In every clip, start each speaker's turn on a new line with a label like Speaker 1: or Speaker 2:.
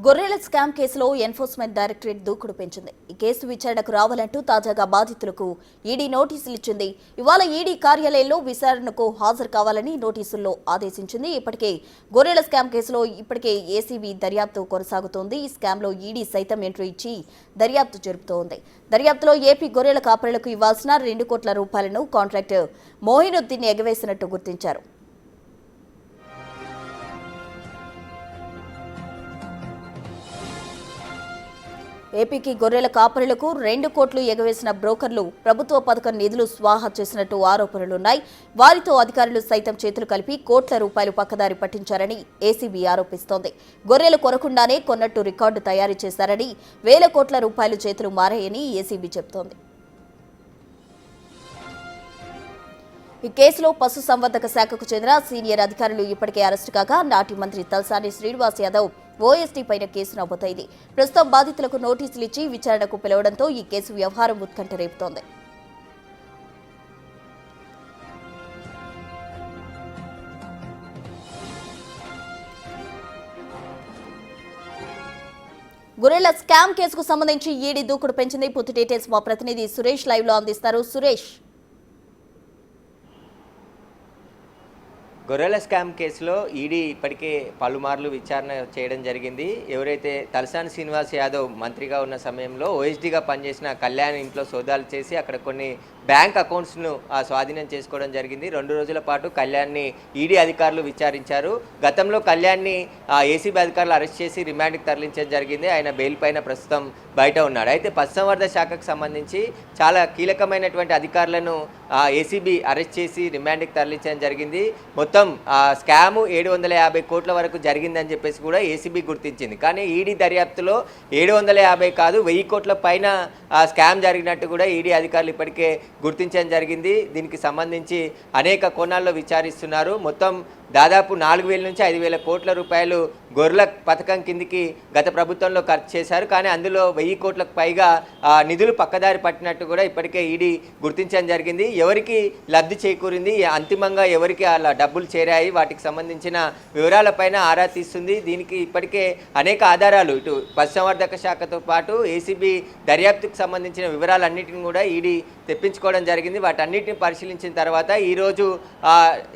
Speaker 1: గొర్రెల స్కామ్ కేసులో enforcement directorate దూకుడు పెంచింది. ఈ కేసు విచారణకు రావాలంటూ తాజాగా బాధితులకు ఈడీ నోటీసులు ఇచ్చింది. ఇవాళ ఈడీ కార్యాలయంలో విచారణకు హాజరు కావాలని నోటీసుల్లో ఆదేశించింది. ఇప్పటికే గొర్రెల స్కామ్ కేసులో ఏసీబీ దర్యాప్తు కొనసాగుతోంది. ఈ స్కామ్లో ఈడీ సైతం ఎంట్రీ ఇచ్చి దర్యాప్తు జరుపుతోంది. దర్యాప్తులో ఏపీ గొర్రెల కాపరులకు ఇవ్వాల్సిన 2 కోట్ల రూపాయలను కాంట్రాక్టర్ మోయినుద్దీన్ ఎగవేసినట్టు గుర్తించారు. ఏపీకి గొర్రెల కాపరులకు 2 కోట్లు ఎగవేసిన బ్రోకర్లు ప్రభుత్వ పథకం నిధులు స్వాహా చేసినట్టు ఆరోపణలున్నాయి. వారితో అధికారులు సైతం చేతులు కలిపి కోట్ల రూపాయలు పక్కదారి పట్టించారని ఏసీబీ ఆరోపిస్తోంది. గొర్రెలు కొనకుండానే కొన్నట్టు రికార్డు తయారు చేశారని, వేల కోట్ల రూపాయలు చేతులు మారాయని ఏసీబీ చెబుతోంది. ఈ కేసులో పశుసంవర్ధక శాఖకు చెందిన సీనియర్ అధికారులు ఇప్పటికే అరెస్టు కాగా నాటి మంత్రి తలసాని శ్రీనివాస్ యాదవ్ ఓఎస్టీ పైన కేసు నమోదైంది. ప్రస్తుతం బాధితులకు నోటీసులు ఇచ్చి విచారణకు పిలవడంతో ఈ కేసు వ్యవహారం ఉత్కంఠ రేపుతోంది. గొర్రెల స్కామ్ కేసుకు సంబంధించి ఈడీ దూకుడు పెంచింది. పూర్తి డీటెయిల్స్ మా ప్రతినిధి సురేష్ లైవ్ లో అందిస్తారు. సురేష్,
Speaker 2: గొర్రెల స్కామ్ కేసులో ఈడీ ఇప్పటికే పలుమార్లు విచారణ చేయడం జరిగింది. ఎవరైతే తలసాని శ్రీనివాస్ యాదవ్ మంత్రిగా ఉన్న సమయంలో ఓఎస్డీగా పనిచేసిన కళ్యాణ్ ఇంట్లో సోదాలు చేసి అక్కడ కొన్ని బ్యాంక్ అకౌంట్స్ను స్వాధీనం చేసుకోవడం జరిగింది. 2 రోజుల పాటు కళ్యాణ్ని ఈడీ అధికారులు విచారించారు. గతంలో కళ్యాణ్ని ఏసీబీ అధికారులు అరెస్ట్ చేసి రిమాండ్కి తరలించడం జరిగింది. ఆయన బెయిల్ పైన ప్రస్తుతం బయట ఉన్నాడు. అయితే పశుసంవర్ధక శాఖకు సంబంధించి చాలా కీలకమైనటువంటి అధికారులను ఏసీబీ అరెస్ట్ చేసి రిమాండ్కి తరలించడం జరిగింది. మొత్తం స్కాము 750 కోట్ల వరకు జరిగిందని చెప్పేసి కూడా ఏసీబీ గుర్తించింది. కానీ ఈడీ దర్యాప్తులో 750 కాదు 1000 కోట్ల పైన స్కామ్ జరిగినట్టు కూడా ఈడీ అధికారులు ఇప్పటికే గుర్తించడం జరిగింది. దీనికి సంబంధించి అనేక కోణాల్లో విచారిస్తున్నారు. మొత్తం దాదాపు 4000 నుంచి 5000 కోట్ల రూపాయలు గొర్రెల పథకం కిందికి గత ప్రభుత్వంలో ఖర్చు చేశారు. కానీ అందులో 1000 కోట్లకు పైగా నిధులు పక్కదారి పట్టినట్టు కూడా ఇప్పటికే ఈడీ గుర్తించడం జరిగింది. ఎవరికి లబ్ధి చేకూరింది, అంతిమంగా ఎవరికి అలా డబ్బులు చేరాయి, వాటికి సంబంధించిన వివరాలపైన ఆరా తీస్తుంది. దీనికి ఇప్పటికే అనేక ఆధారాలు ఇటు పశుసంవర్ధక శాఖతో పాటు ఏసీబీ దర్యాప్తుకు సంబంధించిన వివరాలన్నింటినీ కూడా ఈడీ తెప్పించుకోవడం జరిగింది. వాటన్నిటిని పరిశీలించిన తర్వాత ఈరోజు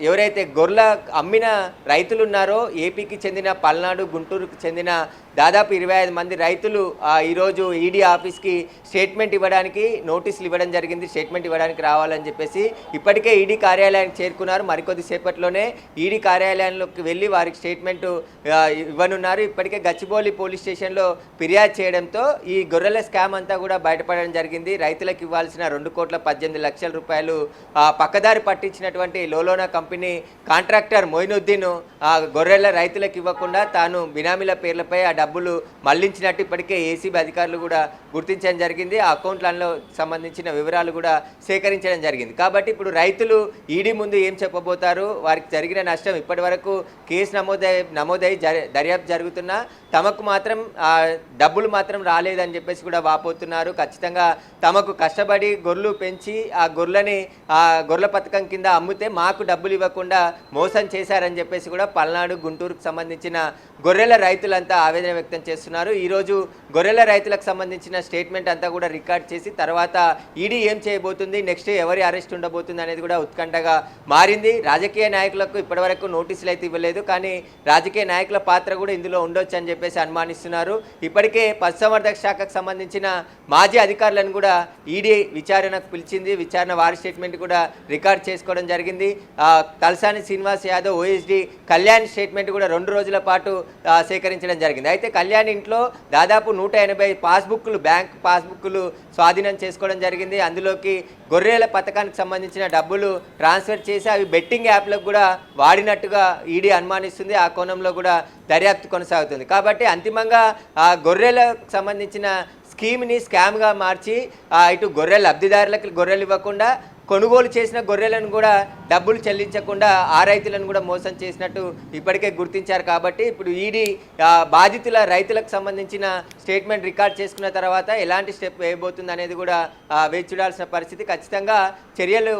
Speaker 2: ఎవరైతే గొర్రెల అమ్మిన రైతులు ఉన్నారో ఏపీకి చెందిన పల్నాడు, గుంటూరుకు చెందిన దాదాపు 25 మంది రైతులు ఈరోజు ఈడీ ఆఫీస్కి స్టేట్మెంట్ ఇవ్వడానికి నోటీసులు ఇవ్వడం జరిగింది. స్టేట్మెంట్ ఇవ్వడానికి రావాలని చెప్పేసి ఇప్పటికే ఈడీ కార్యాలయానికి చేరుకున్నారు. మరికొద్ది సేపట్లోనే ఈడీ కార్యాలయంలోకి వెళ్ళి వారికి స్టేట్మెంట్ ఇవ్వనున్నారు. ఇప్పటికే గచ్చిబౌలి పోలీస్ స్టేషన్లో ఫిర్యాదు చేయడంతో ఈ గొర్రెల స్కామ్ అంతా కూడా బయటపడడం జరిగింది. రైతులకు ఇవ్వాల్సిన 2,18,00,000 రూపాయలు పక్కదారి పట్టించినటువంటి లోలోనా కంపెనీ కాంట్రాక్టర్ మోయినుద్దీన్ గొర్రెల రైతులకు ఇవ్వకుండా తాను బినామీల పేర్లపై ఆ డబ్బులు మళ్లించినట్టు ఇప్పటికే ఏసీబీ అధికారులు కూడా గుర్తించడం జరిగింది. ఆ అకౌంట్లలో సంబంధించిన వివరాలు కూడా సేకరించడం జరిగింది. కాబట్టి ఇప్పుడు రైతులు ఈడీ ముందు ఏం చెప్పబోతారు, వారికి జరిగిన నష్టం, ఇప్పటి వరకు కేసు నమోదై దర్యాప్తు జరుగుతున్నా తమకు మాత్రం డబ్బులు మాత్రం రాలేదని చెప్పేసి కూడా వాపోతున్నారు. ఖచ్చితంగా తమకు కష్టపడి గొర్రెలు పెంచి ఆ గొర్రెల పథకం కింద అమ్మితే మాకు డబ్బులు ఇవ్వకుండా మోసం చేశారని చెప్పేసి కూడా పల్నాడు, గుంటూరుకు సంబంధించిన గొర్రెల రైతులంతా ఆవేదన వ్యక్తం చేస్తున్నారు. ఈరోజు గొర్రెల రైతులకు సంబంధించిన స్టేట్మెంట్ అంతా కూడా రికార్డ్ చేసి తర్వాత ఈడీ ఏం చేయబోతుంది, నెక్స్ట్ ఎవరి అరెస్ట్ ఉండబోతుంది అనేది కూడా ఉత్కంఠగా మారింది. రాజకీయ నాయకులకు ఇప్పటివరకు నోటీసులు అయితే ఇవ్వలేదు. కానీ రాజకీయ నాయకుల పాత్ర కూడా ఇందులో ఉండొచ్చు అని చెప్పేసి అనుమానిస్తున్నారు. ఇప్పటికే పశుసంవర్ధక శాఖకు సంబంధించిన మాజీ అధికారులను కూడా ఈడీ విచారణకు పిలిచింది. విచారణ వారి స్టేట్మెంట్ కూడా రికార్డ్ చేసుకోవడం జరిగింది. తలసాని శ్రీనివాస్ యాదవ్ ఓఎస్డీ కళ్యాణ్ స్టేట్మెంట్ కూడా 2 రోజుల పాటు సేకరించడం జరిగింది. అయితే కళ్యాణ్ ఇంట్లో దాదాపు 180 పాస్బుక్లు, బ్యాంక్ పాస్బుక్లు స్వాధీనం చేసుకోవడం జరిగింది. అందులోకి గొర్రెల పథకానికి సంబంధించిన డబ్బులు ట్రాన్స్ఫర్ చేసి అవి బెట్టింగ్ యాప్లకు కూడా వాడినట్టుగా ఈడీ అనుమానిస్తుంది. ఆ కోణంలో కూడా దర్యాప్తు కొనసాగుతుంది. కాబట్టి అంతిమంగా ఆ గొర్రెలకు సంబంధించిన స్కీమ్ని స్కామ్గా మార్చి ఇటు గొర్రెల లబ్ధిదారులకు గొర్రెలు ఇవ్వకుండా కొనుగోలు చేసిన గొర్రెలను కూడా డబ్బులు చెల్లించకుండా ఆ రైతులను కూడా మోసం చేసినట్టు ఇప్పటికే గుర్తించారు. కాబట్టి ఇప్పుడు ఈడీ బాధితుల రైతులకు సంబంధించిన స్టేట్మెంట్ రికార్డ్ చేసుకున్న తర్వాత ఎలాంటి స్టెప్ వేయబోతుంది అనేది కూడా వేచి చూడాల్సిన పరిస్థితి. ఖచ్చితంగా చర్యలు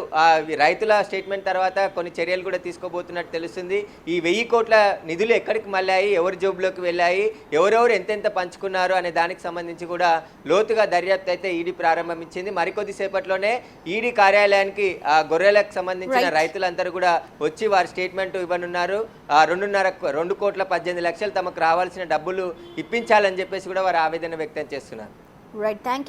Speaker 2: రైతుల స్టేట్మెంట్ తర్వాత కొన్ని చర్యలు కూడా తీసుకోబోతున్నట్టు తెలుస్తుంది. ఈ 1000 కోట్ల నిధులు ఎక్కడికి మళ్ళాయి, ఎవరి జోబులోకి వెళ్ళాయి, ఎవరెవరు ఎంతెంత పంచుకున్నారు అనే దానికి సంబంధించి కూడా లోతుగా దర్యాప్తు అయితే ఈడీ ప్రారంభించింది. మరికొద్ది సేపట్లోనే ఈడీ కార్యాలయానికి గొర్రెలకు సంబంధించిన రైతులందరూ కూడా వచ్చి వారి స్టేట్మెంట్ ఇవ్వనున్నారు. 2 కోట్ల 18 లక్షలు తమకు రావాల్సిన డబ్బులు ఇప్పించాలని చెప్పేసి కూడా వారు ఆవేదన వ్యక్తం చేస్తున్నారు.
Speaker 1: Right, thank you.